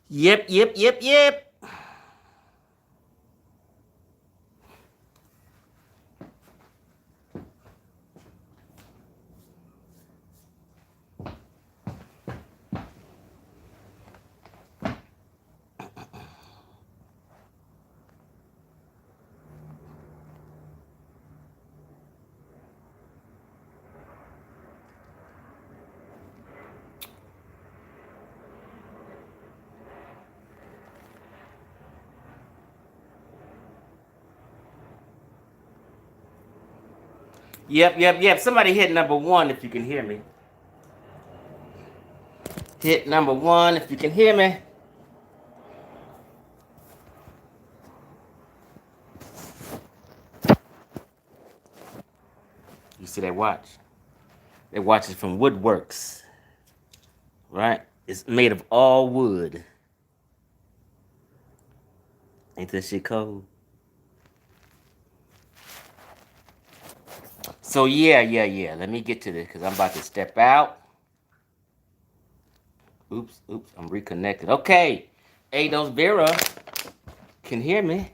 Yep. Yep. Somebody hit number one if you can hear me. Hit number one if you can hear me. You see that watch? That watch is from Woodworks, right? It's made of all wood. Ain't that shit cold? So yeah. Let me get to this because I'm about to step out. Oops. I'm reconnected. Okay. Ados Vera can hear me.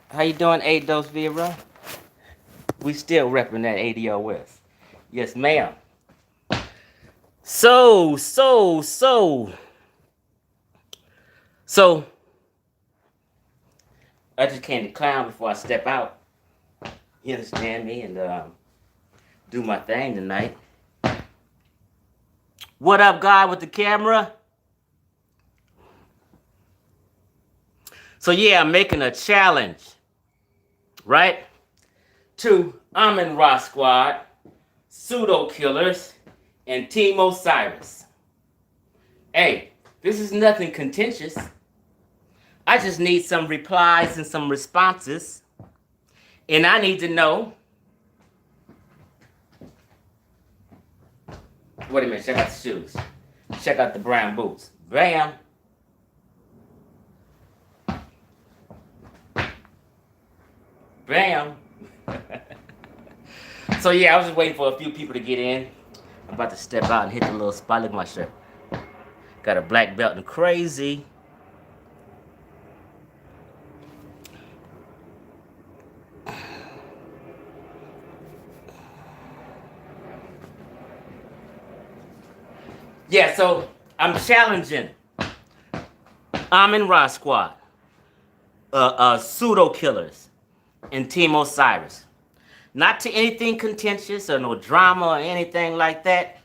How you doing, Ados Vera? We still repping that ADOS. Yes, ma'am. So, I just came to clown before I step out. You understand me? And do my thing tonight. What up, guy with the camera? So yeah, I'm making a challenge, right? To Amin Ra Squad, Pseudo Killers, and Team Osiris. Hey, this is nothing contentious. I just need some replies and some responses. And I need to know. Wait a minute, check out the shoes. Check out the brown boots. Bam. Bam. So yeah, I was just waiting for a few people to get in. I'm about to step out and hit the little spot. Look at my shirt. Got a black belt and crazy. Yeah, so I'm challenging Amin Ra Squad, Pseudo Killers, and Team Osiris. Not to anything contentious or no drama or anything like that,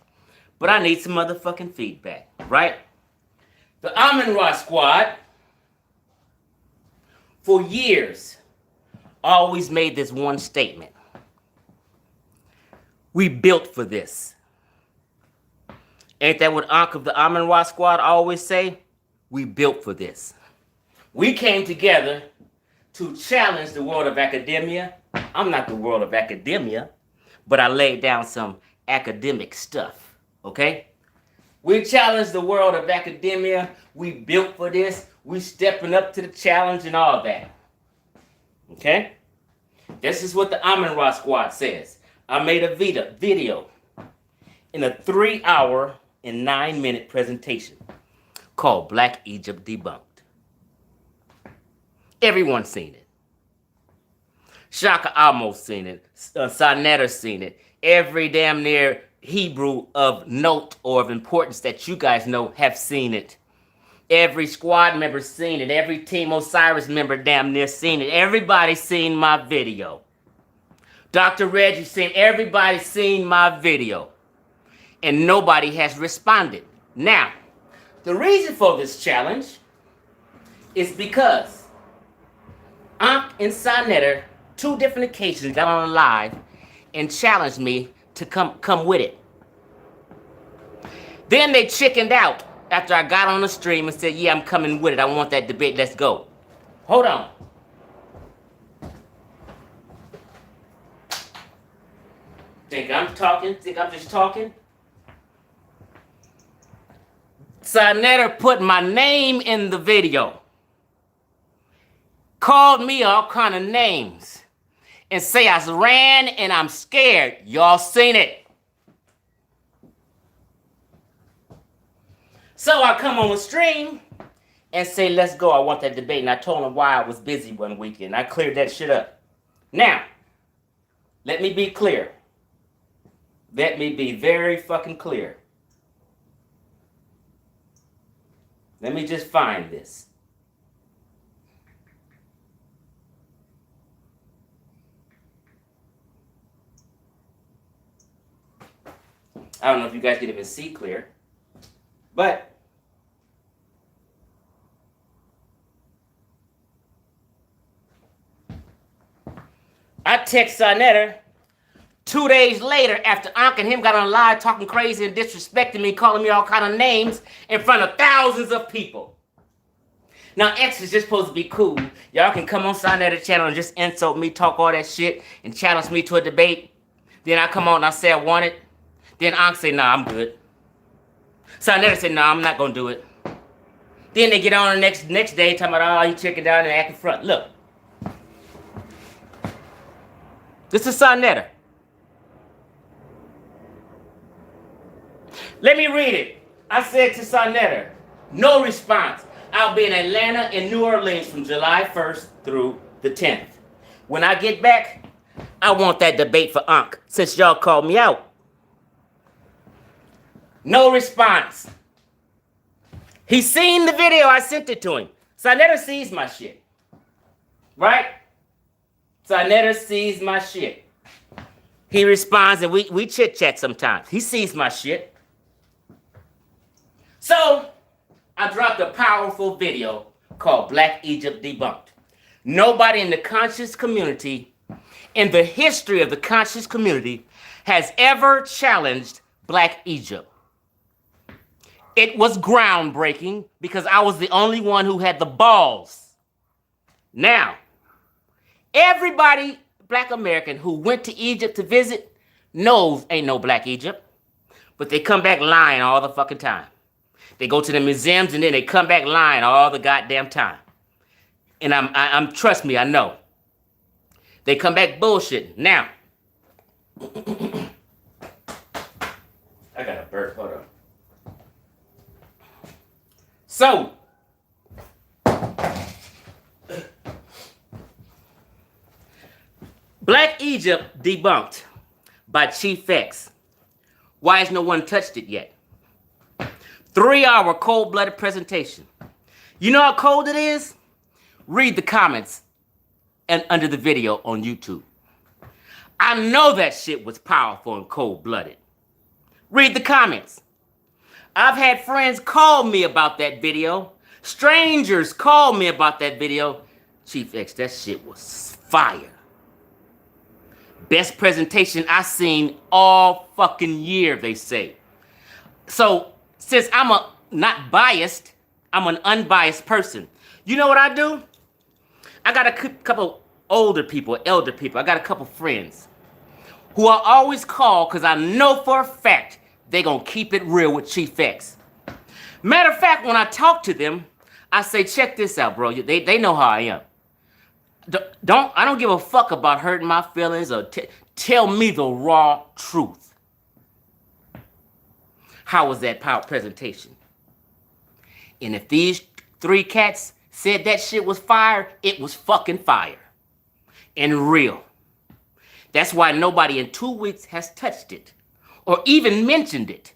but I need some motherfucking feedback, right? The Amin Ra Squad, for years, always made this one statement. We built for this. Ain't that what Unc of the Amin Ra Squad always say? We built for this. We came together to challenge the world of academia. I'm not the world of academia, but I laid down some academic stuff, okay? We challenged the world of academia. We built for this. We stepping up to the challenge and all that, okay? This is what the Amin Ra Squad says. I made a video in a 3-hour and 9-minute presentation called Black Egypt Debunked. Everyone's seen it. Shaka almost seen it. Sanetta's seen it. Every damn near Hebrew of note or of importance that you guys know have seen it. Every squad member seen it. Every Team Osiris member damn near seen it. Everybody's seen my video. Dr. Reggie seen, everybody's seen my video. And nobody has responded. Now, the reason for this challenge is because Ankh and Sanetta, 2 different occasions, got on live and challenged me to come with it. Then they chickened out after I got on the stream and said, yeah, I'm coming with it. I want that debate. Let's go. Hold on. Think I'm talking? Think I'm just talking? Sanetta put my name in the video. Called me all kind of names. And say I ran and I'm scared. Y'all seen it. So I come on the stream and say, let's go. I want that debate. And I told him why I was busy one weekend. I cleared that shit up. Now, let me be clear. Let me be very fucking clear. Let me just find this. I don't know if you guys can even see clear, but I text Sonetta 2 days later after Ankh and him got on live talking crazy and disrespecting me, calling me all kind of names in front of thousands of people. Now, X is just supposed to be cool. Y'all can come on Sonetta's channel and just insult me, talk all that shit, and challenge me to a debate. Then I come on and I say I want it. Then Ankh say, nah, I'm good. Sonetta said, nah, I'm not going to do it. Then they get on the next day talking about, oh, you checking down and acting front. Look. This is Sonetta. Let me read it. I said to Sonetta, no response. I'll be in Atlanta and New Orleans from July 1st through the 10th. When I get back, I want that debate for Ankh, since y'all called me out. No response. He seen the video, I sent it to him. Sonetta sees my shit. Right? Sonetta sees my shit. He responds and we chit-chat sometimes. He sees my shit. So, I dropped a powerful video called Black Egypt Debunked. Nobody in the conscious community, in the history of the conscious community, has ever challenged Black Egypt. It was groundbreaking because I was the only one who had the balls. Now, everybody, Black American, who went to Egypt to visit knows ain't no Black Egypt. But they come back lying all the fucking time. They go to the museums and then they come back lying all the goddamn time. And I'm trust me, I know. They come back bullshitting. Now, I got a burp, hold on. So, Black Egypt debunked by Chief X. Why has no one touched it yet? 3-hour cold-blooded presentation. You know how cold it is? Read the comments and under the video on YouTube. I know that shit was powerful and cold-blooded. Read the comments. I've had friends call me about that video. Strangers call me about that video. Chief X, that shit was fire. Best presentation I seen all fucking year, they say. So, since I'm not biased, I'm an unbiased person. You know what I do? I got a couple older people, elder people. I got a couple friends who I always call because I know for a fact they gonna keep it real with Chief X. Matter of fact, when I talk to them, I say, check this out, bro. They know how I am. I don't give a fuck about hurting my feelings or tell me the raw truth. How was that power presentation? And if these 3 cats said that shit was fire, it was fucking fire. And real. That's why nobody in 2 weeks has touched it or even mentioned it.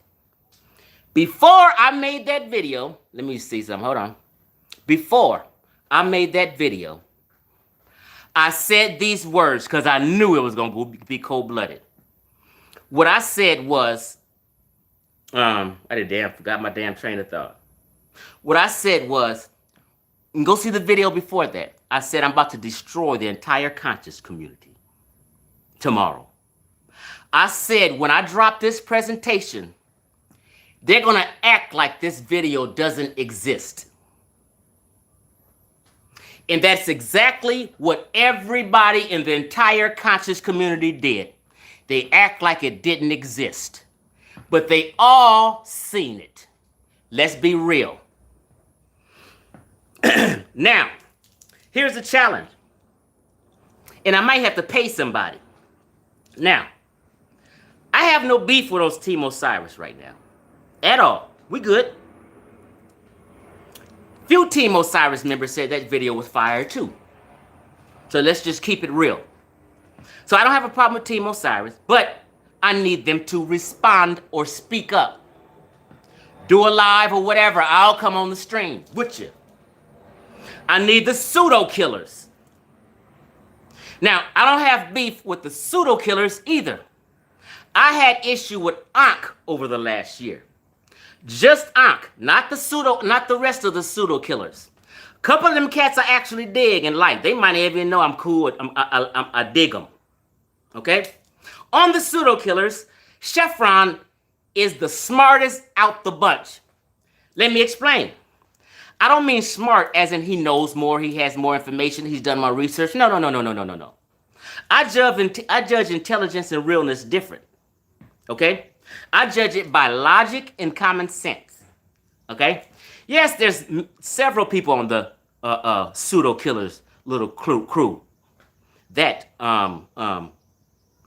Before I made that video, let me see something, hold on. Before I made that video, I said these words because I knew it was going to be cold-blooded. What I said was, I forgot my damn train of thought. What I said was, and go see the video before that. I said I'm about to destroy the entire conscious community tomorrow. I said when I drop this presentation, they're going to act like this video doesn't exist. And that's exactly what everybody in the entire conscious community did. They act like it didn't exist. But they all seen it. Let's be real. Now, here's a challenge. And I might have to pay somebody. Now, I have no beef with those Team Osiris right now. At all. We good. few Team Osiris members said that video was fire too. So let's just keep it real. So I don't have a problem with Team Osiris, but I need them to respond or speak up. Do a live or whatever. I'll come on the stream with you. I need the Pseudo Killers. Now, I don't have beef with the Pseudo Killers either. I had issue with Ankh over the last year. Just Ankh, not the rest of the Pseudo Killers. A couple of them cats I actually dig and like. They might even know I'm cool. I dig them. Okay? On the Pseudo Killers, Chevron is the smartest out the bunch. Let me explain. I don't mean smart as in he knows more, he has more information, he's done more research. No. I judge intelligence and realness different. Okay? I judge it by logic and common sense. Okay? Yes, there's several people on the Pseudo Killers little crew that know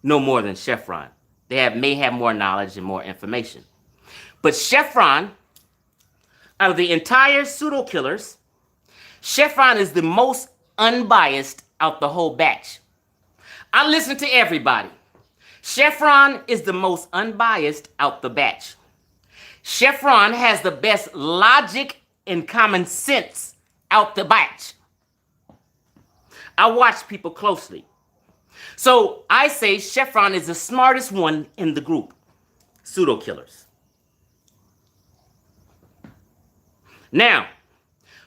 more than Chevron. They may have more knowledge and more information. But Chevron, out of the entire Pseudo Killers, Chevron is the most unbiased out the whole batch. I listen to everybody. Chevron is the most unbiased out the batch. Chevron has the best logic and common sense out the batch. I watch people closely. So I say Chevron is the smartest one in the group. Pseudo Killers. Now,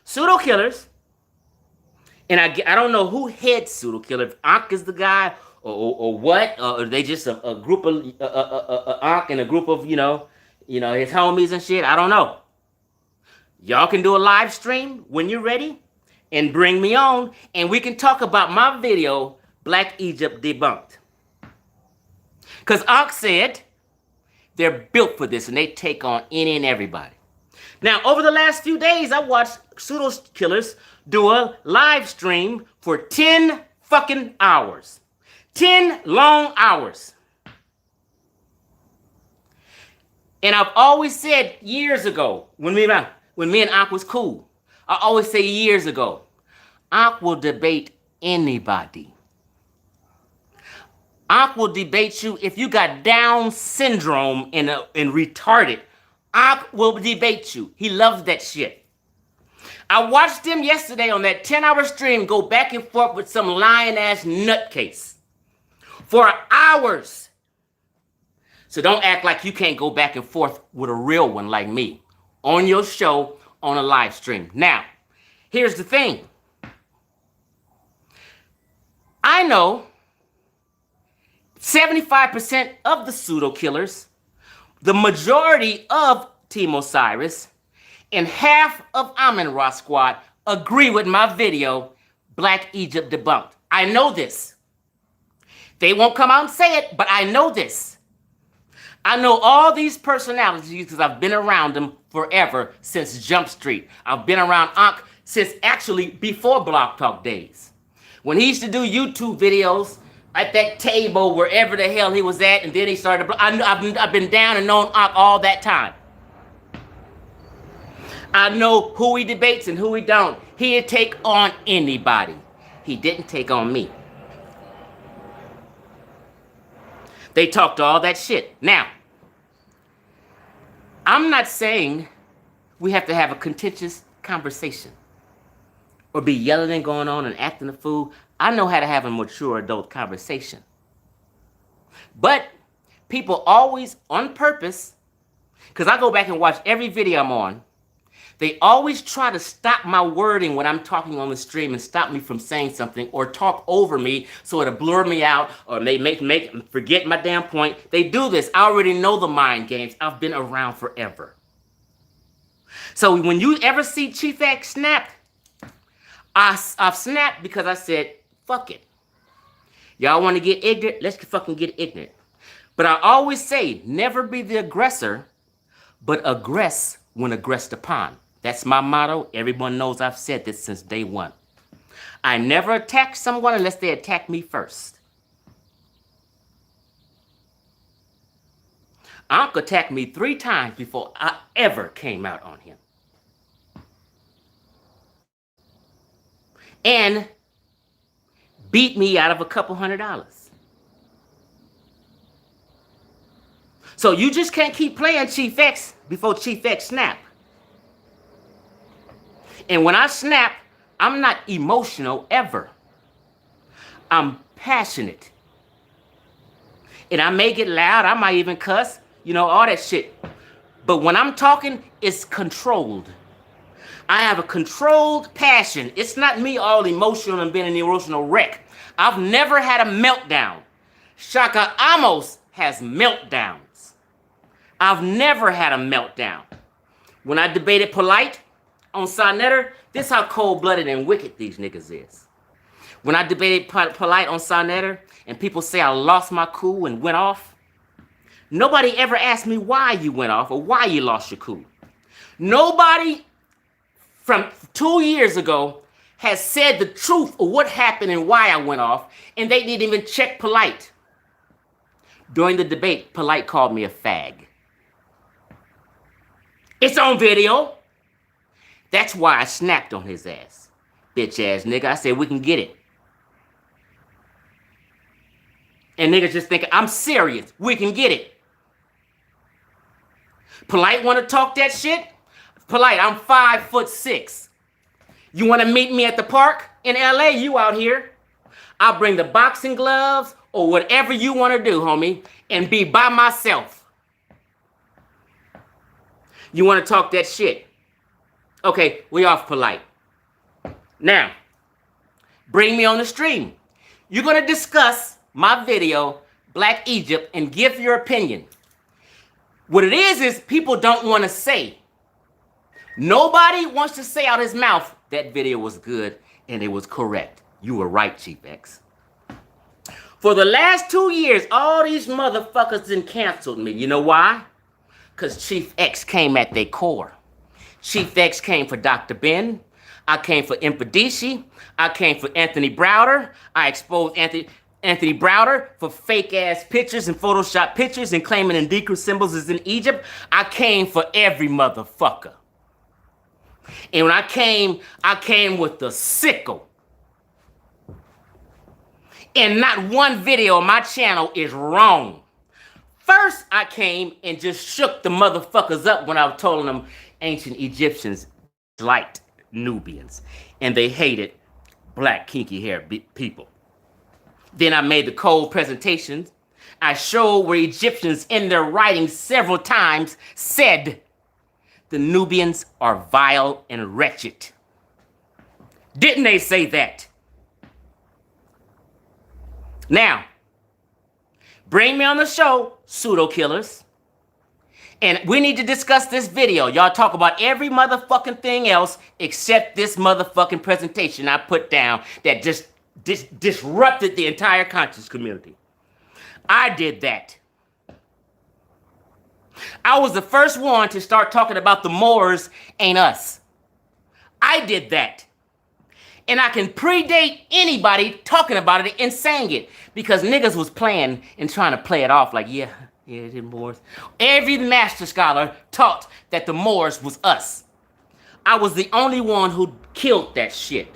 Pseudo Killers, and I don't know who heads Pseudo Killer, if Ankh is the guy or what, or they just a group of Ankh and a group of, you know, his homies and shit. I don't know. Y'all can do a live stream when you're ready and bring me on, and we can talk about my video, Black Egypt Debunked. Because Ankh said they're built for this and they take on any and everybody. Now, over the last few days, I watched Pseudo Killers do a live stream for 10 fucking hours. 10 long hours. And I've always said years ago, when me and Ankh was cool, I always say years ago, Ankh will debate anybody. Ankh will debate you if you got Down syndrome and retarded. Ankh will debate you. He loves that shit. I watched him yesterday on that 10-hour stream go back and forth with some lying-ass nutcase for hours. So don't act like you can't go back and forth with a real one like me on your show on a live stream. Now, here's the thing. I know 75% of the Pseudo Killers, the majority of Team Osiris, and half of Amun-Ra Squad agree with my video, Black Egypt Debunked. I know this. They won't come out and say it, but I know this. I know all these personalities because I've been around them forever since Jump Street. I've been around Ankh since actually before Block Talk days. When he used to do YouTube videos at that table, wherever the hell he was at, and then he started, I've been down and known Ankh all that time. I know who he debates and who he don't. He'd take on anybody. He didn't take on me. They talked all that shit. Now, I'm not saying we have to have a contentious conversation or be yelling and going on and acting a fool. I know how to have a mature adult conversation. But people always, on purpose, because I go back and watch every video I'm on, they always try to stop my wording when I'm talking on the stream and stop me from saying something or talk over me so it'll blur me out or make forget my damn point. They do this. I already know the mind games. I've been around forever. So when you ever see Chief X snap, I've snapped because I said, fuck it. Y'all want to get ignorant? Let's fucking get ignorant. But I always say, never be the aggressor, but aggress when aggressed upon. That's my motto. Everyone knows I've said this since day one. I never attack someone unless they attack me first. Ankh attacked me 3 times before I ever came out on him. and beat me out of a couple $100. So you just can't keep playing Chief X before Chief X snap. And when I snap, I'm not emotional ever. I'm passionate. And I may get loud, I might even cuss, you know, all that shit. But when I'm talking, it's controlled. I have a controlled passion. It's not me all emotional and being an emotional wreck. I've never had a meltdown. Shaka Amos has meltdowns. I've never had a meltdown. When I debated Polite on Sonetter, this how cold-blooded and wicked these niggas is. When I debated Polite on Sonetter and people say I lost my cool and went off, nobody ever asked me why you went off or why you lost your cool. Nobody from 2 years ago has said the truth of what happened and why I went off, and they didn't even check Polite. During the debate, Polite called me a fag. It's on video. That's why I snapped on his ass. Bitch ass nigga. I said, we can get it. And niggas just thinking, I'm serious. We can get it. Polite want to talk that shit? Polite, I'm 5'6". You want to meet me at the park in LA? You out here. I'll bring the boxing gloves or whatever you want to do, homie, and be by myself. You want to talk that shit? Okay, we off Polite. Now, bring me on the stream. You're going to discuss my video, Black Egypt, and give your opinion. What it is people don't want to say. Nobody wants to say out his mouth, that video was good and it was correct. You were right, Chief X. For the last 2 years, all these motherfuckers done canceled me. You know why? Because Chief X came at their core. Chief X came for Dr. Ben. I came for Impedici. I came for Anthony Browder. I exposed Anthony Browder for fake-ass pictures and Photoshop pictures and claiming Indicra symbols is in Egypt. I came for every motherfucker. And when I came with the sickle. And not one video on my channel is wrong. First, I came and just shook the motherfuckers up when I was telling them ancient Egyptians liked Nubians. And they hated black kinky hair people. Then I made the cold presentations. I showed where Egyptians in their writings several times said the Nubians are vile and wretched. Didn't they say that? Now, bring me on the show, Pseudo Killas. And we need to discuss this video. Y'all talk about every motherfucking thing else except this motherfucking presentation I put down that just disrupted the entire conscious community. I did that. I was the first one to start talking about the Moors ain't us. I did that. And I can predate anybody talking about it and saying it because niggas was playing and trying to play it off like, yeah, the Moors. Every master scholar taught that the Moors was us. I was the only one who killed that shit.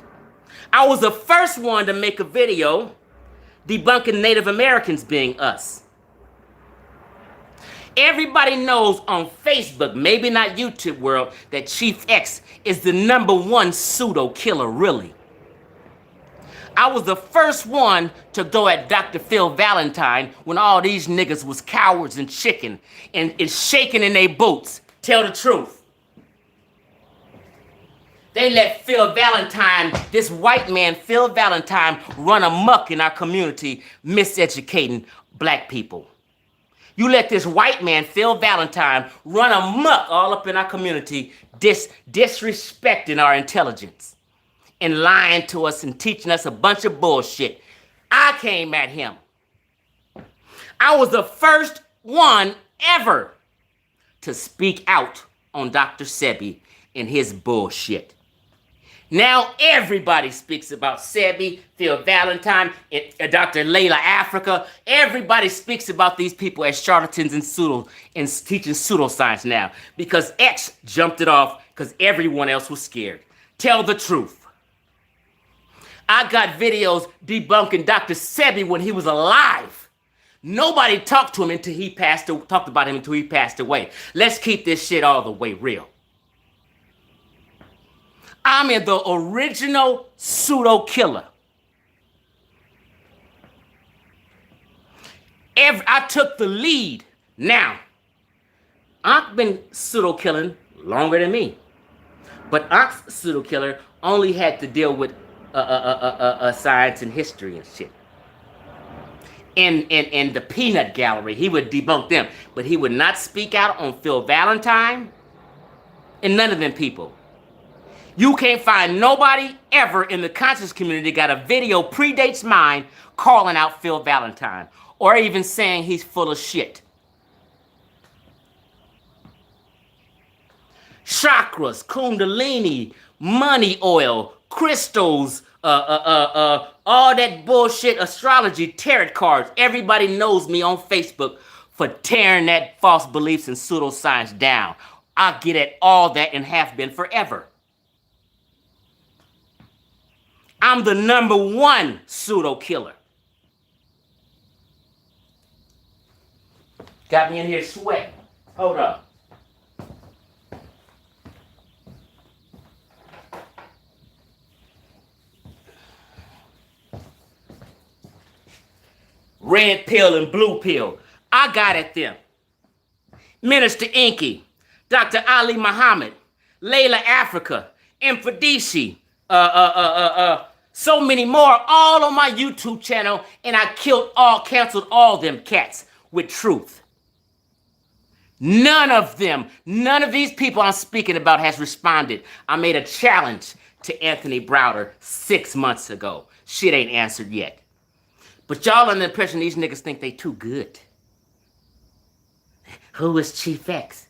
I was the first one to make a video debunking Native Americans being us. Everybody knows on Facebook, maybe not YouTube world, that Chief X is the #1 pseudo killer, really. I was the first one to go at Dr. Phil Valentine when all these niggas was cowards and chicken and shaking in their boots. Tell the truth. They let Phil Valentine, this white man, Phil Valentine, run amok in our community, miseducating black people. You let this white man, Phil Valentine, run amok all up in our community, disrespecting our intelligence and lying to us and teaching us a bunch of bullshit. I came at him. I was the first one ever to speak out on Dr. Sebi and his bullshit. Now everybody speaks about Sebi, Phil Valentine, Dr. Layla Africa. Everybody speaks about these people as charlatans and teaching pseudoscience now because X jumped it off because everyone else was scared. Tell the truth. I got videos debunking Dr. Sebi when he was alive. Nobody talked to him until he talked about him until he passed away. Let's keep this shit all the way real. I'm in the original pseudo killer. I took the lead. Now, I've been pseudo killing longer than me, but Ank's pseudo killer only had to deal with science and history and shit. In the peanut gallery, he would debunk them, but he would not speak out on Phil Valentine and none of them people. You can't find nobody ever in the conscious community got a video predates mine calling out Phil Valentine or even saying he's full of shit. Chakras, kundalini, money oil, crystals, all that bullshit, astrology, tarot cards. Everybody knows me on Facebook for tearing that false beliefs and pseudoscience down. I get at all that and have been forever. I'm the #1 pseudo killer. Got me in here sweating. Hold up. Red pill and blue pill. I got at them. Minister Inky, Dr. Ali Muhammad, Layla Africa, Infadishi, so many more, all on my YouTube channel, and I canceled all them cats with truth. None of these people I'm speaking about has responded. I made a challenge to Anthony Browder 6 months ago. Shit ain't answered yet. But y'all under the impression these niggas think they too good. Who is Chief X?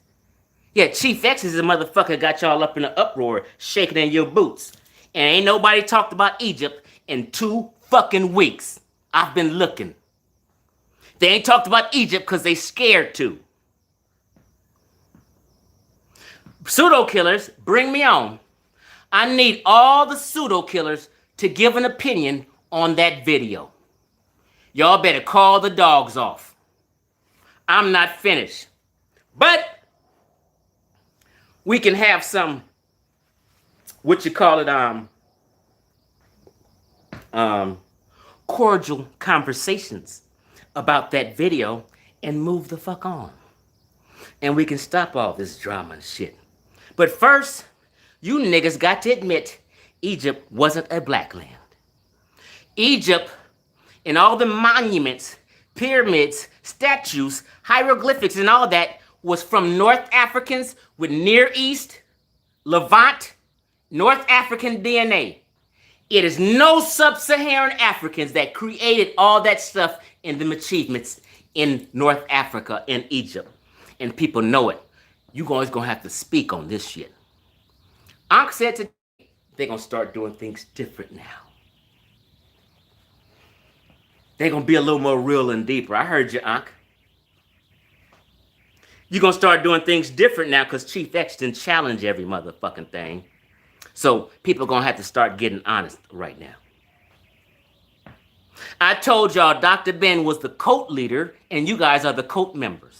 Yeah, Chief X is the motherfucker got y'all up in an uproar, shaking in your boots. And ain't nobody talked about Egypt in 2 fucking weeks. I've been looking. They ain't talked about Egypt because they scared to. Pseudo killers, bring me on. I need all the pseudo killers to give an opinion on that video. Y'all better call the dogs off. I'm not finished. But we can have some, cordial conversations about that video and move the fuck on. And we can stop all this drama and shit. But first, you niggas got to admit Egypt wasn't a black land. Egypt and all the monuments, pyramids, statues, hieroglyphics, and all that was from North Africans with Near East, Levant, North African DNA. It is no sub-Saharan Africans that created all that stuff in them achievements in North Africa and Egypt. And people know it. You guys gonna have to speak on this shit. Ankh said today they're gonna start doing things different now. They're gonna be a little more real and deeper. I heard you, Ankh. You're gonna start doing things different now because Chief X didn't challenge every motherfucking thing. So people are gonna have to start getting honest right now. I told y'all Dr. Ben was the cult leader and you guys are the cult members.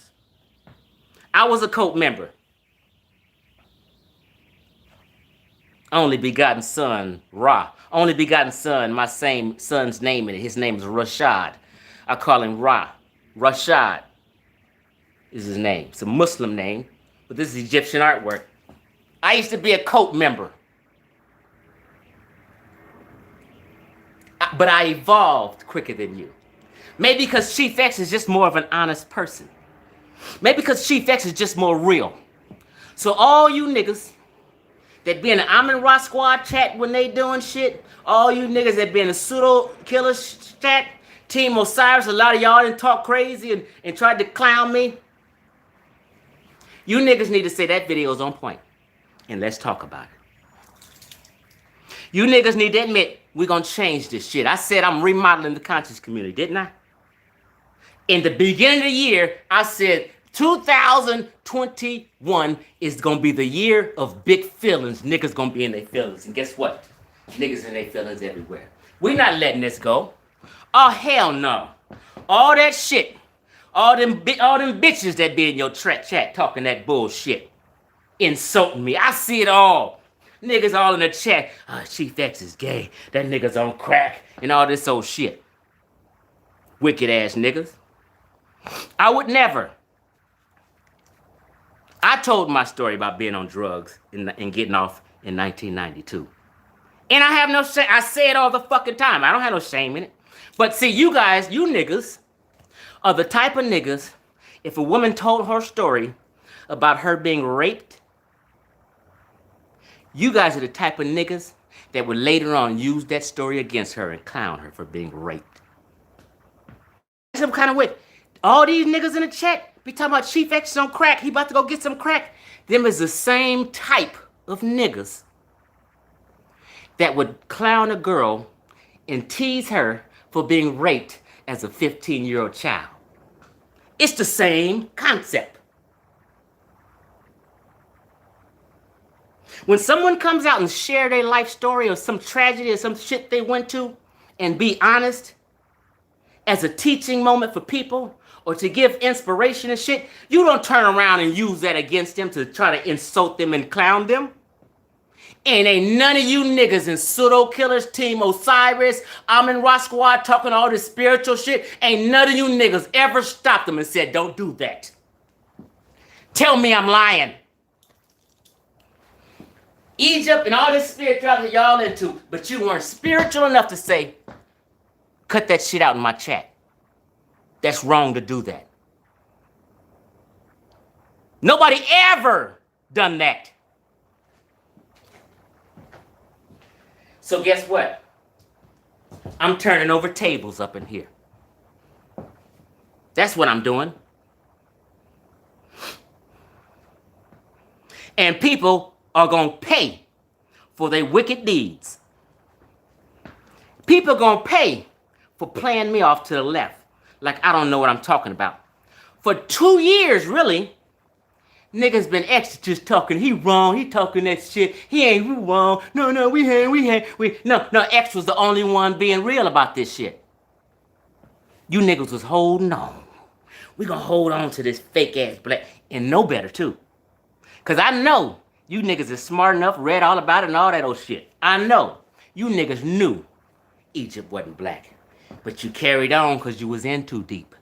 I was a cult member. Only begotten son, Ra. Only begotten son, my same son's name in it. His name is Rashad. I call him Ra. Rashad is his name. It's a Muslim name, but this is Egyptian artwork. I used to be a cult member. But I evolved quicker than you. Maybe because Chief X is just more of an honest person. Maybe because Chief X is just more real. So all you niggas that be in the Amin Ra squad chat when they doing shit, all you niggas that be in the pseudo killer chat, Team Osiris, a lot of y'all didn't talk crazy and tried to clown me. You niggas need to say that video's on point. And let's talk about it. You niggas need to admit we're gonna change this shit. I said I'm remodeling the conscious community, didn't I? In the beginning of the year, I said 2021 is gonna be the year of big feelings. Niggas gonna be in their feelings. And guess what? Niggas in their feelings everywhere. We not letting this go. Oh, hell no. All that shit. All them bitches that be in your chat talking that bullshit. Insulting me. I see it all. Niggas all in the chat. Oh, Chief X is gay. That nigga's on crack. And all this old shit. Wicked ass niggas. I would never. I told my story about being on drugs and getting off in 1992. And I have no shame. I say it all the fucking time. I don't have no shame in it. But see, you guys, you niggas, are the type of niggas, if a woman told her story about her being raped, you guys are the type of niggas that would later on use that story against her and clown her for being raped. Some kind of way. All these niggas in the chat be talking about Chief X on crack. He about to go get some crack. Them is the same type of niggas that would clown a girl and tease her for being raped as a 15-year-old child. It's the same concept. When someone comes out and share their life story or some tragedy or some shit they went to and be honest as a teaching moment for people or to give inspiration and shit, you don't turn around and use that against them to try to insult them and clown them. And ain't none of you niggas in Pseudo, Killas, Team Osiris, Amin Ra Squad talking all this spiritual shit. Ain't none of you niggas ever stopped them and said, don't do that. Tell me I'm lying. Egypt and all this spirituality y'all into, but you weren't spiritual enough to say, cut that shit out in my chat. That's wrong to do that. Nobody ever done that. So guess what? I'm turning over tables up in here. That's what I'm doing. And people are going to pay for their wicked deeds. People are going to pay for playing me off to the left like I don't know what I'm talking about. For 2 years, really, niggas been extra just talking. He wrong. He talking that shit. He ain't wrong. No, we ain't. No, X was the only one being real about this shit. You niggas was holding on. We gonna hold on to this fake ass black and know better too. Cause I know you niggas is smart enough, read all about it and all that old shit. I know you niggas knew Egypt wasn't black, but you carried on cause you was in too deep.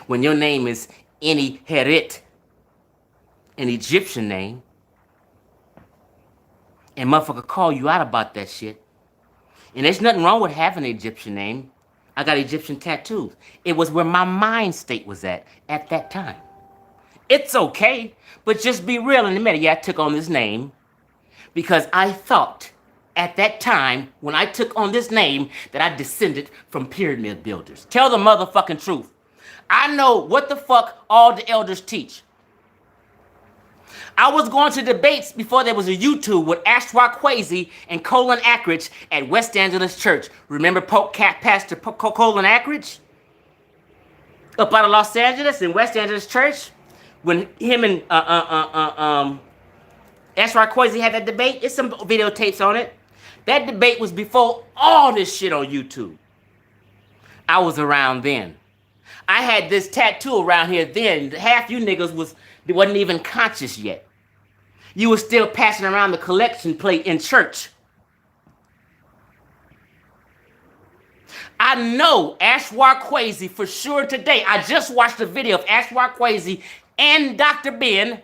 When your name is Eni Herit, an Egyptian name, and motherfucker call you out about that shit. And there's nothing wrong with having an Egyptian name. I got Egyptian tattoos. It was where my mind state was at that time. It's okay, but just be real in the minute. Yeah, I took on this name because I thought at that time when I took on this name that I descended from pyramid builders. Tell the motherfucking truth. I know what the fuck all the elders teach. I was going to debates before there was a YouTube with Ashwa Kwesi and Colin Ackridge at West Angeles Church. Remember Pastor Colin Ackridge? Up out of Los Angeles in West Angeles Church? When him and Ashwa Kwesi had that debate, there's some videotapes on it. That debate was before all this shit on YouTube. I was around then. I had this tattoo around here then. Half you niggas wasn't even conscious yet. You were still passing around the collection plate in church. I know Ashwa Kwesi for sure today. I just watched a video of Ashwa Kwesi and Dr. Ben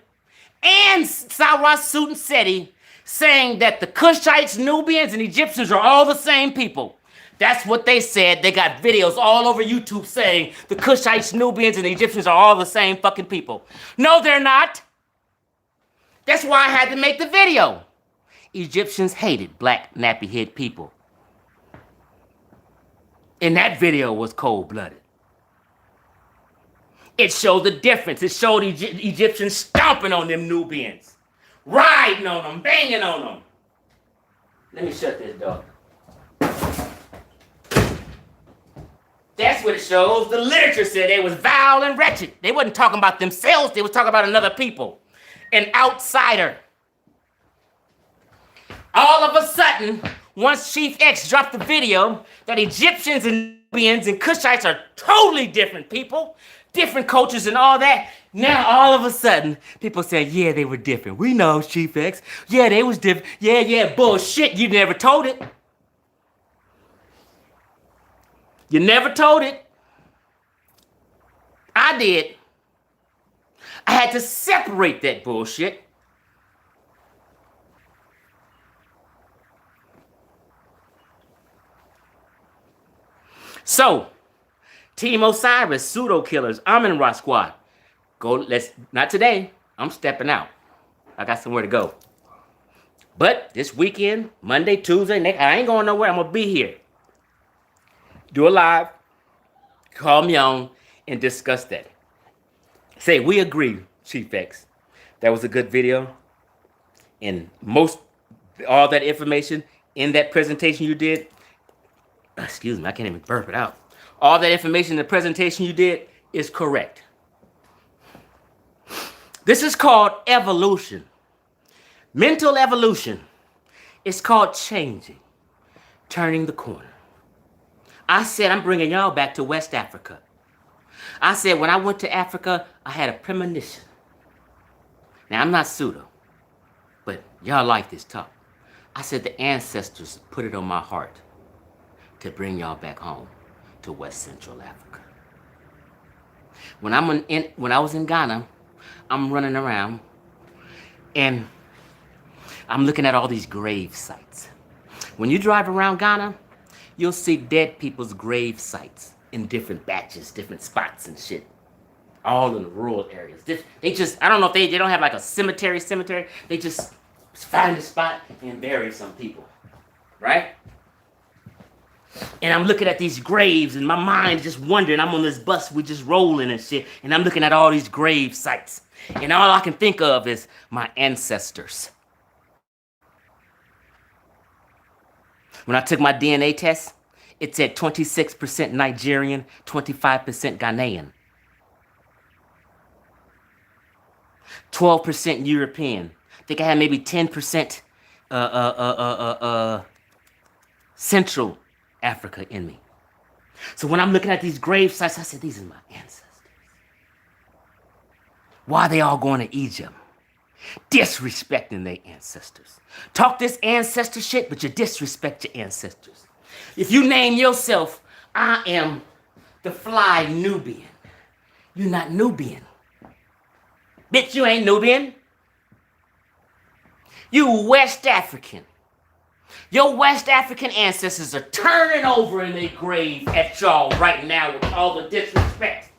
and Sarah Sutin Seti saying that the Cushites, Nubians, and Egyptians are all the same people. That's what they said. They got videos all over YouTube saying the Cushites, Nubians, and the Egyptians are all the same fucking people. No, they're not. That's why I had to make the video. Egyptians hated black nappy-head people. And that video was cold-blooded. It showed the difference. It showed Egyptians stomping on them Nubians. Riding on them, banging on them. Let me shut this door. That's what it shows. The literature said they was vile and wretched. They wasn't talking about themselves. They was talking about another people. An outsider. All of a sudden, once Chief X dropped the video that Egyptians and Nubians and Cushites are totally different people, different cultures and all that, now all of a sudden, people say, yeah, they were different. We know, Chief X. Yeah, they was different. Yeah, bullshit. You never told it. You never told it. I did. I had to separate that bullshit. So, Team Osiris, Pseudo Killers, Amun Ra Squad. Not today. I'm stepping out. I got somewhere to go. But this weekend, Monday, Tuesday, next, I ain't going nowhere. I'm going to be here. Do a live. Call me on and discuss that. Say, we agree, Chief X. That was a good video. And all that information in that presentation you did, excuse me, I can't even burp it out. All that information in the presentation you did is correct. This is called evolution. Mental evolution. It's called changing, turning the corner. I said, I'm bringing y'all back to West Africa. I said, when I went to Africa, I had a premonition. Now, I'm not pseudo, but y'all like this talk. I said the ancestors put it on my heart to bring y'all back home to West Central Africa. When I was in Ghana, I'm running around and I'm looking at all these grave sites. When you drive around Ghana, you'll see dead people's grave sites in different batches, different spots and shit. All in the rural areas. They just, I don't know if they don't have like a cemetery. They just find a spot and bury some people, right? And I'm looking at these graves and my mind just wondering, I'm on this bus, we just rolling and shit, and I'm looking at all these grave sites. And all I can think of is my ancestors. When I took my DNA test, it said 26% Nigerian, 25% Ghanaian. 12% European. I think I had maybe 10% Central Africa in me. So when I'm looking at these grave sites, I said, these are my ancestors. Why are they all going to Egypt? Disrespecting their ancestors. Talk this ancestor shit, but you disrespect your ancestors. If you name yourself, I am the fly Nubian. You're not Nubian. Bitch, you ain't Nubian. You West African. Your West African ancestors are turning over in their grave at y'all right now with all the disrespect.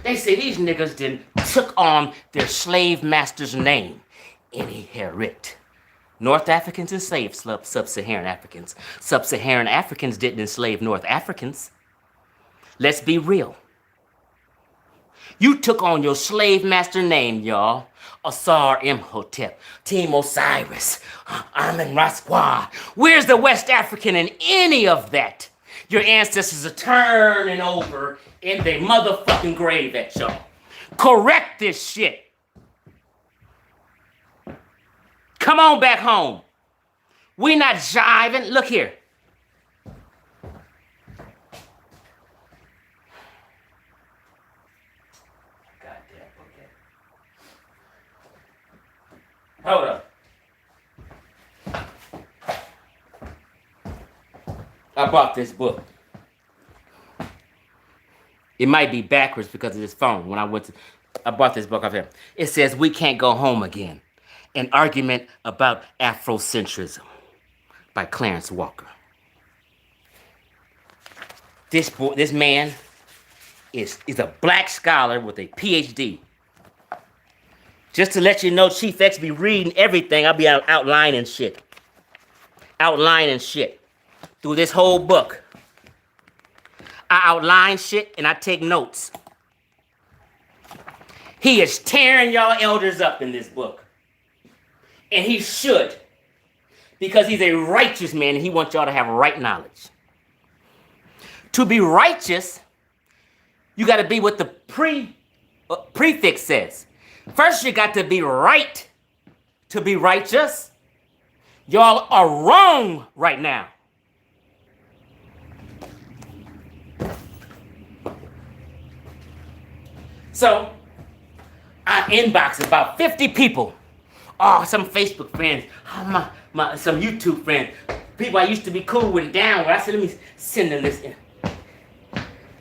They say these niggas then took on their slave master's name and inherit. North Africans enslaved sub-Saharan Africans. Sub-Saharan Africans didn't enslave North Africans. Let's be real. You took on your slave master name, y'all. Asar Imhotep, Team Osiris, Amun Ra Squad. Where's the West African in any of that? Your ancestors are turning over in their motherfucking grave at y'all. Correct this shit. Come on back home. We not jiving. Look here. Hold up. I bought this book. It might be backwards because of this phone. I bought this book off here. It says, We Can't Go Home Again. An Argument About Afrocentrism by Clarence Walker. This man is a black scholar with a PhD. Just to let you know, Chief X be reading everything. I'll be outlining shit. Through this whole book. I outline shit and I take notes. He is tearing y'all elders up in this book. And he should. Because he's a righteous man and he wants y'all to have right knowledge. To be righteous, you got to be what the prefix says. First, you got to be right to be righteous. Y'all are wrong right now. So, I inboxed about 50 people. Oh, some Facebook friends, some YouTube friends, people I used to be cool with down. I said, let me send them this in.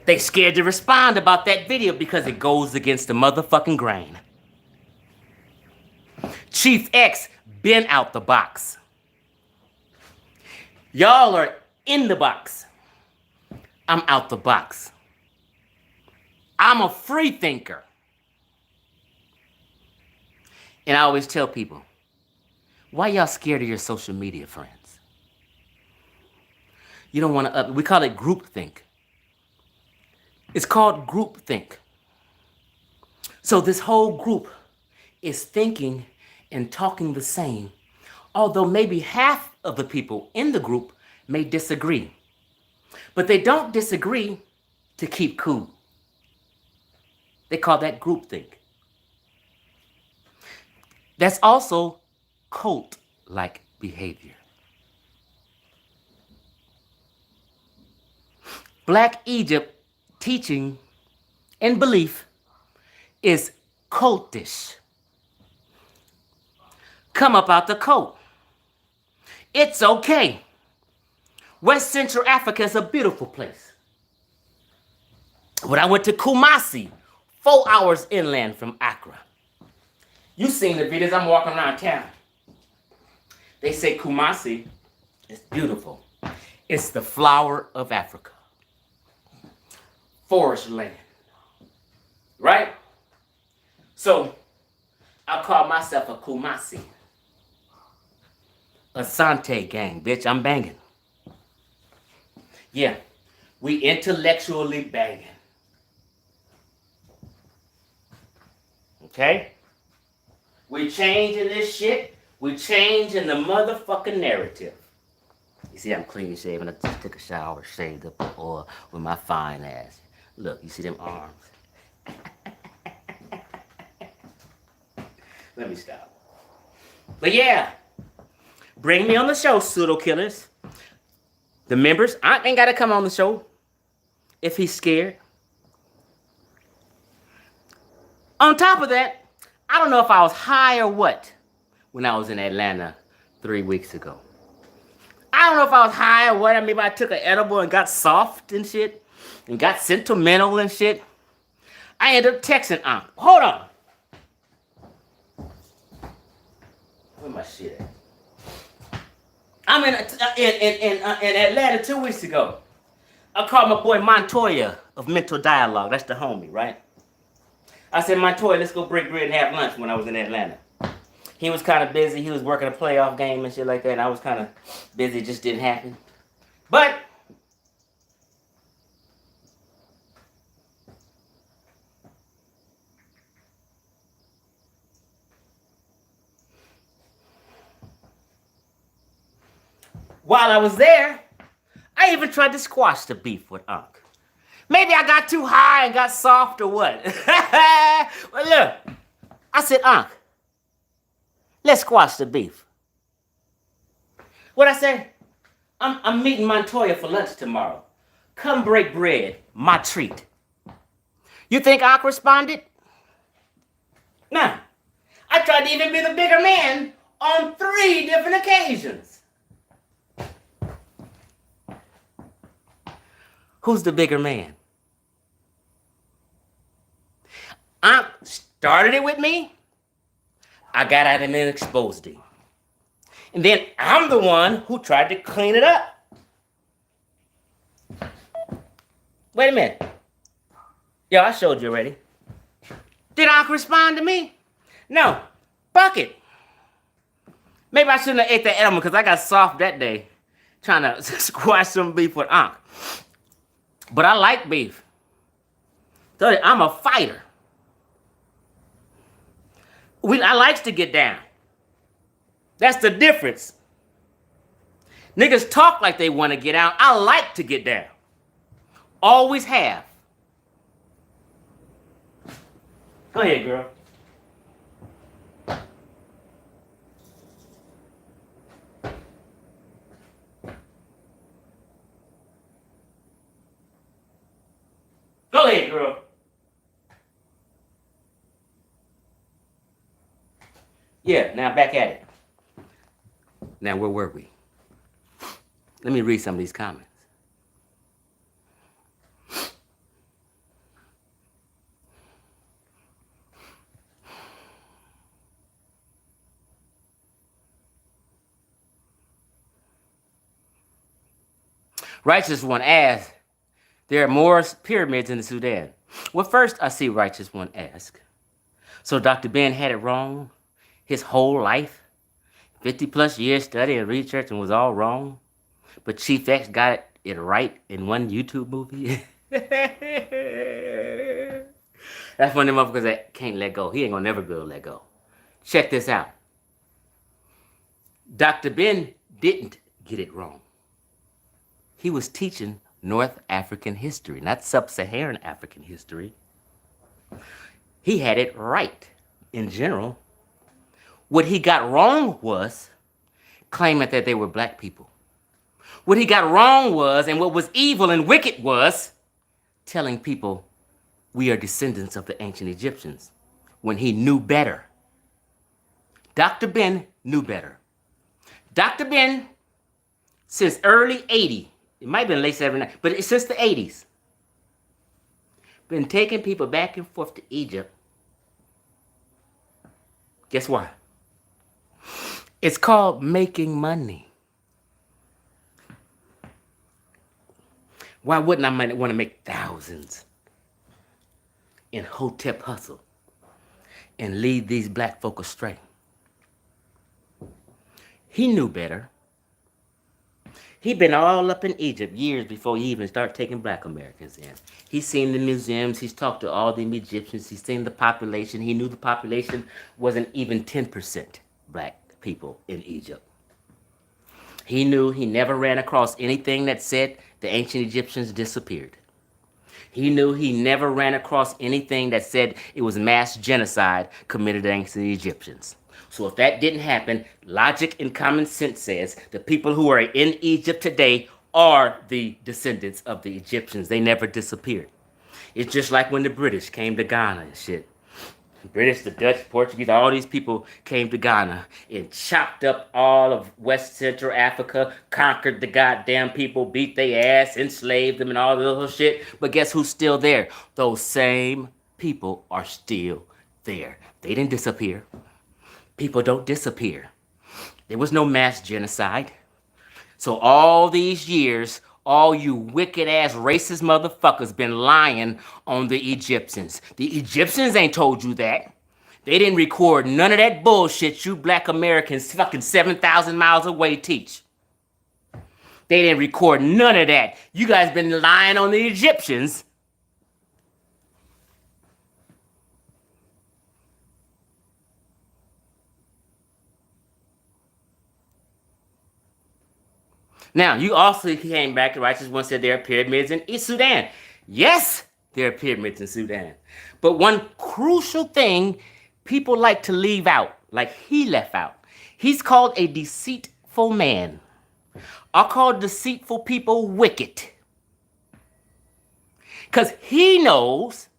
They scared to respond about that video because it goes against the motherfucking grain. Chief X been out the box. Y'all are in the box. I'm out the box. I'm a free thinker. And I always tell people, why y'all scared of your social media friends? You don't want to we call it groupthink. It's called groupthink. So this whole group is thinking and talking the same, although maybe half of the people in the group may disagree. But they don't disagree to keep cool. They call that groupthink. That's also cult-like behavior. Black Egypt teaching and belief is cultish. Come up out the cult. It's okay. West Central Africa is a beautiful place. When I went to Kumasi, 4 hours inland from Accra. You seen the videos, I'm walking around town. They say Kumasi is beautiful. It's the flower of Africa. Forest land. Right? So, I call myself a Kumasi. Asante gang, bitch, I'm banging. Yeah, we intellectually banging. Okay? We changing this shit. We changing the motherfucking narrative. You see, I'm clean shaven. I just took a shower, shaved up oil with my fine ass. Look, you see them arms? Let me stop. But yeah, bring me on the show, Pseudo Killas. The members, I ain't got to come on the show if he's scared. On top of that, I don't know if I was high or what when I was in Atlanta 3 weeks ago. I don't know if I was high or what. Maybe I took an edible and got soft and shit and got sentimental and shit. I ended up texting Unc. Hold on. Where my shit at? I'm in Atlanta 2 weeks ago. I called my boy Montoya of Mental Dialogue. That's the homie, right? I said, Montoya, let's go break bread and have lunch when I was in Atlanta. He was kind of busy. He was working a playoff game and shit like that. And I was kind of busy. It just didn't happen. But while I was there, I even tried to squash the beef with Unc. Maybe I got too high and got soft or what. But look, I said, Unc, let's squash the beef. What'd I say? I'm meeting Montoya for lunch tomorrow. Come break bread, my treat. You think Unc responded? Nah. I tried to even be the bigger man on 3 different occasions. Who's the bigger man? Unc started it with me. I got at him and exposed him. And then I'm the one who tried to clean it up. Wait a minute. Yo, I showed you already. Did Unc respond to me? No. Bucket. Maybe I shouldn't have ate that edible because I got soft that day trying to squash some beef with Unc. But I like beef. Tell you, I'm a fighter. I likes to get down. That's the difference. Niggas talk like they want to get out. I like to get down. Always have. Go ahead, girl. Yeah, now back at it. Now, where were we? Let me read some of these comments. Righteous One asks, there are more pyramids in the Sudan. Well, first I see Righteous One ask, so Dr. Ben had it wrong his whole life? 50 plus years studying and research and was all wrong? But Chief X got it right in one YouTube movie? That's one of them motherfuckers that can't let go. He ain't gonna never be able to let go. Check this out. Dr. Ben didn't get it wrong. He was teaching North African history, not sub-Saharan African history. He had it right in general. What he got wrong was claiming that they were black people. What he got wrong was, and what was evil and wicked was, telling people we are descendants of the ancient Egyptians when he knew better. Dr. Ben knew better. Dr. Ben, since early 80, it might have been late 70s, but it's since the 80s, been taking people back and forth to Egypt. Guess why? It's called making money. Why wouldn't I want to make thousands in Hotep hustle and lead these black folk astray? He knew better. He'd been all up in Egypt years before he even started taking black Americans in. He's seen the museums, he's talked to all the Egyptians, he's seen the population. He knew the population wasn't even 10% black people in Egypt. He knew he never ran across anything that said the ancient Egyptians disappeared. He knew he never ran across anything that said it was mass genocide committed against the Egyptians. So if that didn't happen, logic and common sense says the people who are in Egypt today are the descendants of the Egyptians. They never disappeared. It's just like when the British came to Ghana and shit. The British, the Dutch, Portuguese, all these people came to Ghana and chopped up all of West Central Africa, conquered the goddamn people, beat their ass, enslaved them and all this little shit. But guess who's still there? Those same people are still there. They didn't disappear. People don't disappear. There was no mass genocide. So all these years, all you wicked-ass racist motherfuckers been lying on the Egyptians. The Egyptians ain't told you that. They didn't record none of that bullshit you black Americans fucking 7,000 miles away teach. They didn't record none of that. You guys been lying on the Egyptians. Now, you also came back to Righteous One said there are pyramids in East Sudan. Yes, there are pyramids in Sudan. But one crucial thing people like to leave out, like he left out, he's called a deceitful man. I call deceitful people wicked. Because he knows,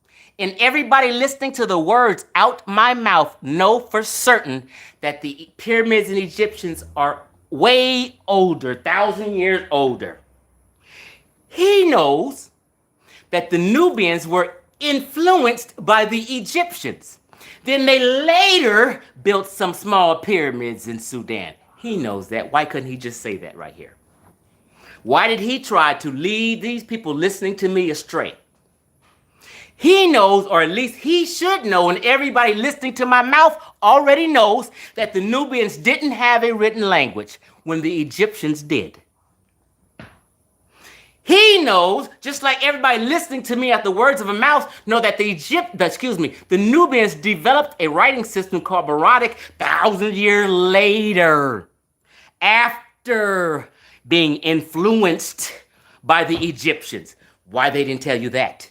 and everybody listening to the words out my mouth know for certain that the pyramids and Egyptians are way older, 1,000 years older. He knows that the Nubians were influenced by the Egyptians. Then they later built some small pyramids in Sudan. He knows that. Why couldn't he just say that right here? Why did he try to lead these people listening to me astray? He knows, or at least he should know, and everybody listening to my mouth already knows that the Nubians didn't have a written language when the Egyptians did. He knows, just like everybody listening to me at the words of a mouth, know that the Nubians developed a writing system called Baradic 1,000 years later, after being influenced by the Egyptians. Why they didn't tell you that?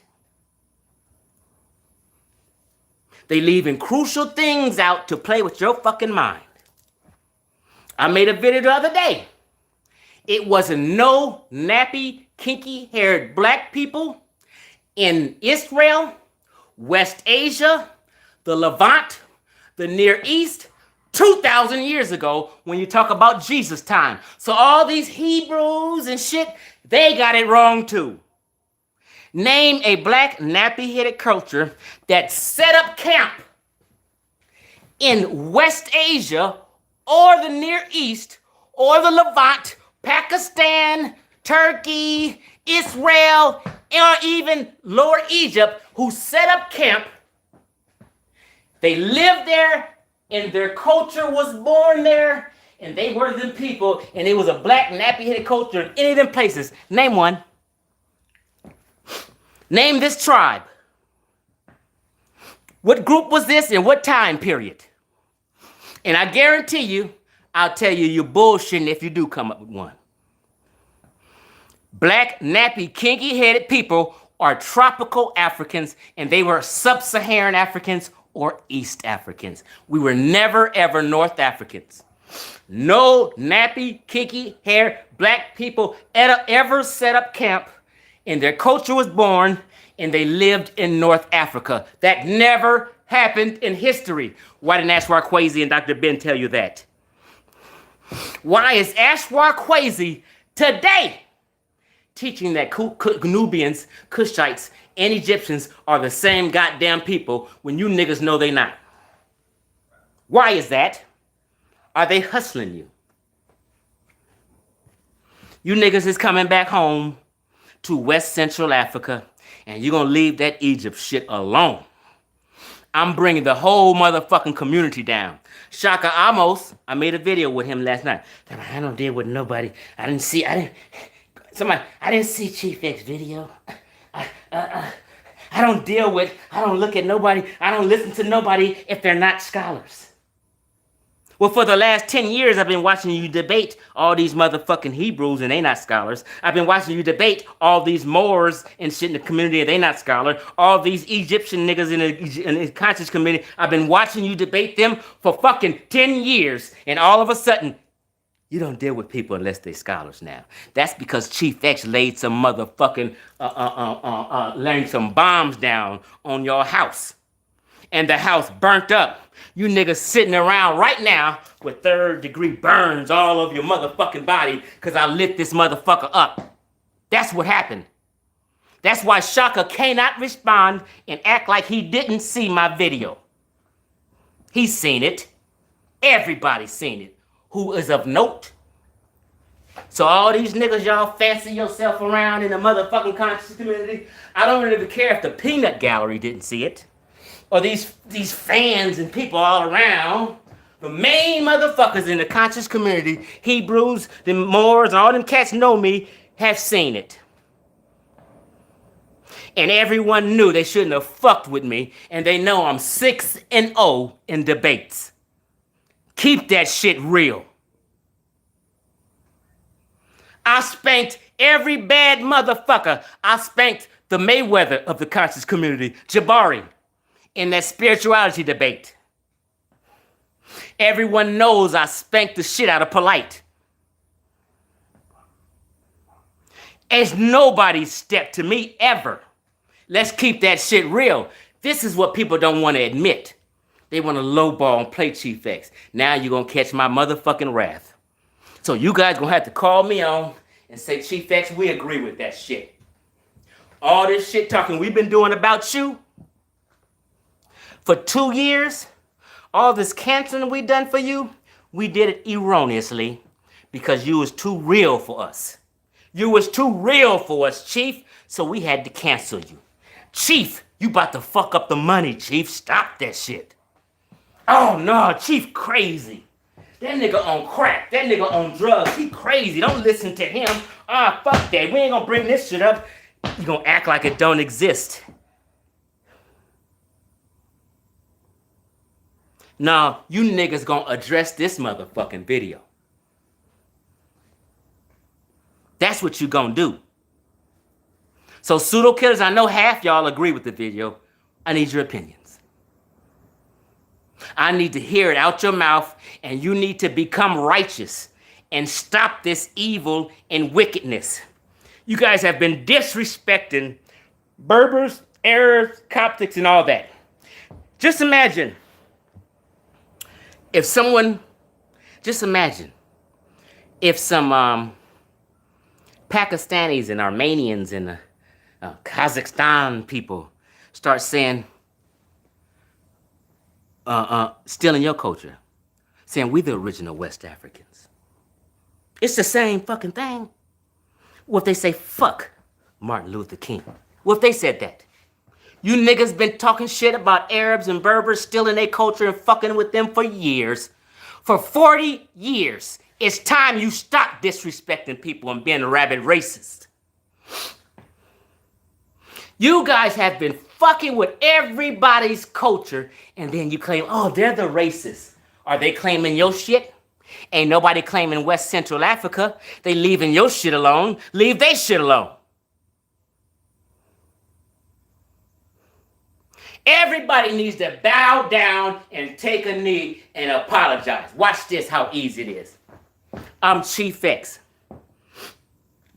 They leaving crucial things out to play with your fucking mind. I made a video the other day. It wasn't no nappy, kinky-haired black people in Israel, West Asia, the Levant, the Near East, 2,000 years ago when you talk about Jesus' time. So all these Hebrews and shit, they got it wrong too. Name a black nappy-headed culture that set up camp in West Asia or the Near East or the Levant, Pakistan, Turkey, Israel, or even Lower Egypt, who set up camp. They lived there, and their culture was born there, and they were them people, and it was a black nappy-headed culture in any of them places. Name one. Name this tribe. What group was this and what time period? And I guarantee you, I'll tell you, you're bullshitting if you do come up with one. Black, nappy, kinky-headed people are tropical Africans, and they were sub-Saharan Africans or East Africans. We were never, ever North Africans. No nappy, kinky hair black people ever set up camp, and their culture was born, and they lived in North Africa. That never happened in history. Why didn't Ashwar Kwesi and Dr. Ben tell you that? Why is Ashwar Kwesi today teaching that Nubians, Cushites, and Egyptians are the same goddamn people when you niggas know they not? Why is that? Are they hustling you? You niggas is coming back home to West Central Africa, and you're gonna leave that Egypt shit alone. I'm bringing the whole motherfucking community down. Shaka Amos, I made a video with him last night. I don't deal with nobody. I didn't see Chief X video. I don't look at nobody. I don't listen to nobody if they're not scholars. Well, for the last 10 years, I've been watching you debate all these motherfucking Hebrews and they not scholars. I've been watching you debate all these Moors and shit in the community and they not scholar. All these Egyptian niggas in the conscious community. I've been watching you debate them for fucking 10 years. And all of a sudden, you don't deal with people unless they scholars now. That's because Chief X laid some motherfucking, laying some bombs down on your house. And the house burnt up. You niggas sitting around right now with 3rd-degree burns all over your motherfucking body because I lit this motherfucker up. That's what happened. That's why Shaka cannot respond and act like he didn't see my video. He's seen it. Everybody's seen it. Who is of note. So all these niggas y'all fancy yourself around in the motherfucking conscious community, I don't really care if the peanut gallery didn't see it. Or these fans and people all around. The main motherfuckers in the conscious community, Hebrews, the Moors, all them cats know me, have seen it. And everyone knew they shouldn't have fucked with me, and they know I'm 6-0 in debates. Keep that shit real. I spanked every bad motherfucker. I spanked the Mayweather of the conscious community, Jabari, in that spirituality debate. Everyone knows I spanked the shit out of Polite. As nobody stepped to me ever. Let's keep that shit real. This is what people don't want to admit. They want to lowball and play Chief X. Now you're going to catch my motherfucking wrath. So you guys going to have to call me on and say, Chief X, we agree with that shit. All this shit talking we've been doing about you for 2 years, all this canceling we done for you, we did it erroneously because you was too real for us. You was too real for us, Chief, so we had to cancel you. Chief, you about to fuck up the money, Chief. Stop that shit. Oh, no, Chief crazy. That nigga on crack. That nigga on drugs. He crazy. Don't listen to him. Ah, fuck that. We ain't gonna bring this shit up. You gonna act like it don't exist. No, you niggas gonna address this motherfucking video. That's what you gonna do. So Pseudo Killers, I know half y'all agree with the video. I need your opinions. I need to hear it out your mouth, and you need to become righteous and stop this evil and wickedness. You guys have been disrespecting Berbers, Arabs, Coptics, and all that. Just imagine If someone, just imagine, if some Pakistanis and Armenians and Kazakhstan people start saying, stealing your culture, saying we the original West Africans. It's the same fucking thing. What if they say fuck Martin Luther King? What if they said that? You niggas been talking shit about Arabs and Berbers stealing their culture and fucking with them for years. For 40 years. It's time you stop disrespecting people and being a rabid racist. You guys have been fucking with everybody's culture and then you claim, oh, they're the racists. Are they claiming your shit? Ain't nobody claiming West Central Africa. They leaving your shit alone. Leave they shit alone. Everybody needs to bow down and take a knee and apologize. Watch this, how easy it is. I'm Chief X.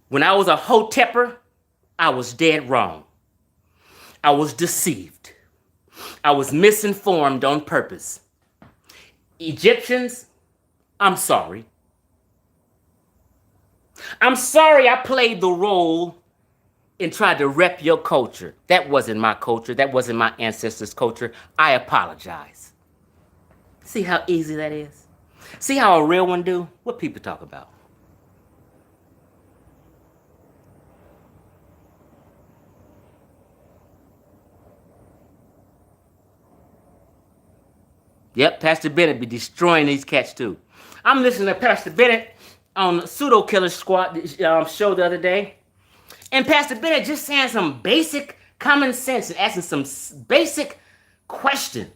When I was a hotepper, I was dead wrong. I was deceived. I was misinformed on purpose. Egyptians, I'm sorry. I'm sorry I played the role and tried to rep your culture. That wasn't my culture. That wasn't my ancestors' culture. I apologize. See how easy that is? See how a real one do? What people talk about. Yep, Pastor Bennett be destroying these cats too. I'm listening to Pastor Bennett on the Pseudo Killas Squad show the other day. And Pastor Bennett just saying some basic common sense and asking some basic question.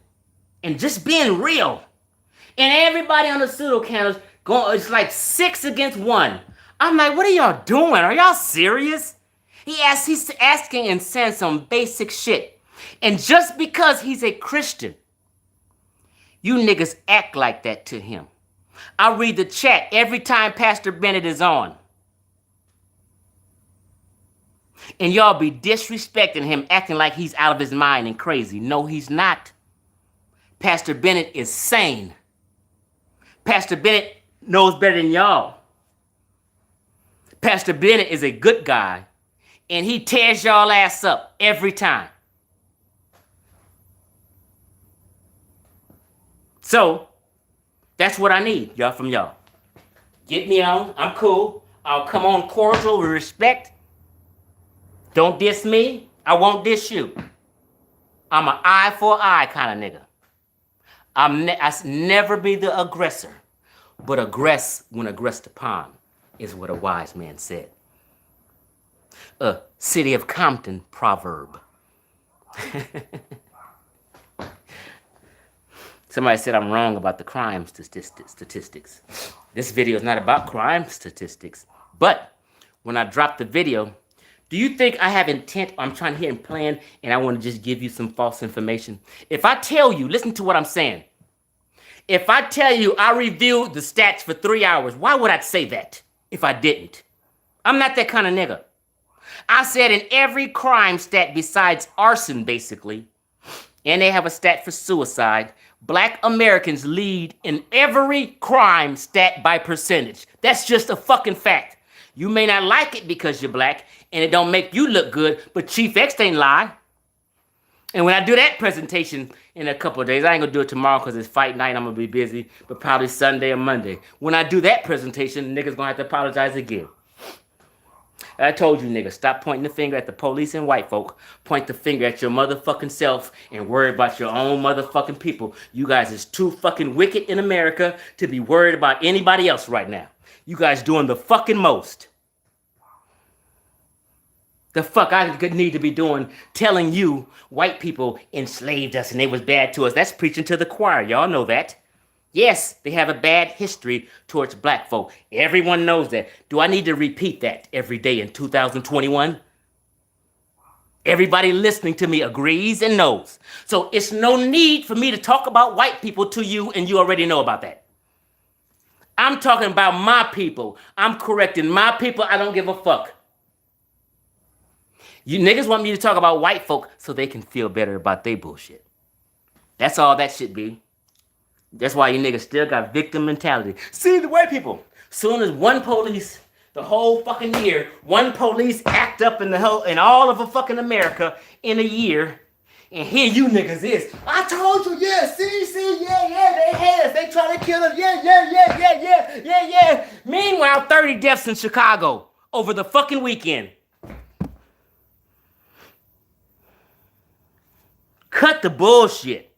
And just being real. And everybody on the Pseudo channels going, it's like 6 against 1. I'm like, what are y'all doing? Are y'all serious? He's asking and saying some basic shit. And just because he's a Christian, you niggas act like that to him. I read the chat every time Pastor Bennett is on. And y'all be disrespecting him, acting like he's out of his mind and crazy. No, he's not. Pastor Bennett is sane. Pastor Bennett knows better than y'all. Pastor Bennett is a good guy, and he tears y'all ass up every time. So, that's what I need, y'all, from y'all. Get me on. I'm cool. I'll come on cordial with respect. Don't diss me. I won't diss you. I'm an eye for eye kind of nigga. I never be the aggressor, but aggress when aggressed upon is what a wise man said. A City of Compton proverb. Somebody said I'm wrong about the crime statistics. This video is not about crime statistics. But when I drop the video, do you think I have intent, or I'm trying to hit and plan, and I want to just give you some false information? If I tell you, listen to what I'm saying. If I tell you I reviewed the stats for 3 hours, why would I say that if I didn't? I'm not that kind of nigga. I said in every crime stat besides arson, basically, and they have a stat for suicide, Black Americans lead in every crime stat by percentage. That's just a fucking fact. You may not like it because you're black, and it don't make you look good, but Chief X ain't lie. And when I do that presentation in a couple of days, I ain't gonna do it tomorrow because it's fight night, I'm gonna be busy, but probably Sunday or Monday. When I do that presentation, niggas gonna have to apologize again. I told you niggas, stop pointing the finger at the police and white folk. Point the finger at your motherfucking self and worry about your own motherfucking people. You guys is too fucking wicked in America to be worried about anybody else right now. You guys doing the fucking most. The fuck I need to be doing telling you white people enslaved us and they was bad to us. That's preaching to the choir. Y'all know that. Yes, they have a bad history towards black folk. Everyone knows that. Do I need to repeat that every day in 2021? Everybody listening to me agrees and knows. So it's no need for me to talk about white people to you, and you already know about that. I'm talking about my people. I'm correcting my people. I don't give a fuck. You niggas want me to talk about white folk so they can feel better about their bullshit. That's all that should be. That's why you niggas still got victim mentality. See the white people. Soon as one police, the whole fucking year, one police act up in all of fucking America in a year, and here you niggas is. I told you, yeah, see, yeah, they had us. They trying to kill us. Yeah. Meanwhile, 30 deaths in Chicago over the fucking weekend. Cut the bullshit.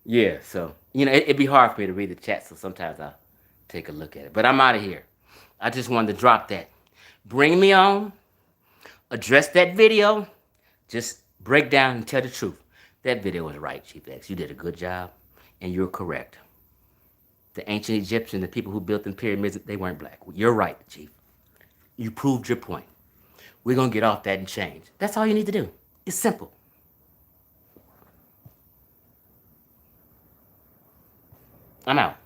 Yeah, so, it'd be hard for me to read the chat, so sometimes I'll take a look at it. But I'm out of here. I just wanted to drop that. Bring me on. Address that video. Just break down and tell the truth. That video was right, Chief X. You did a good job, and you're correct. The ancient Egyptians, the people who built the pyramids, they weren't black. You're right, Chief. You proved your point. We're going to get off that and change. That's all you need to do. It's simple. I'm out.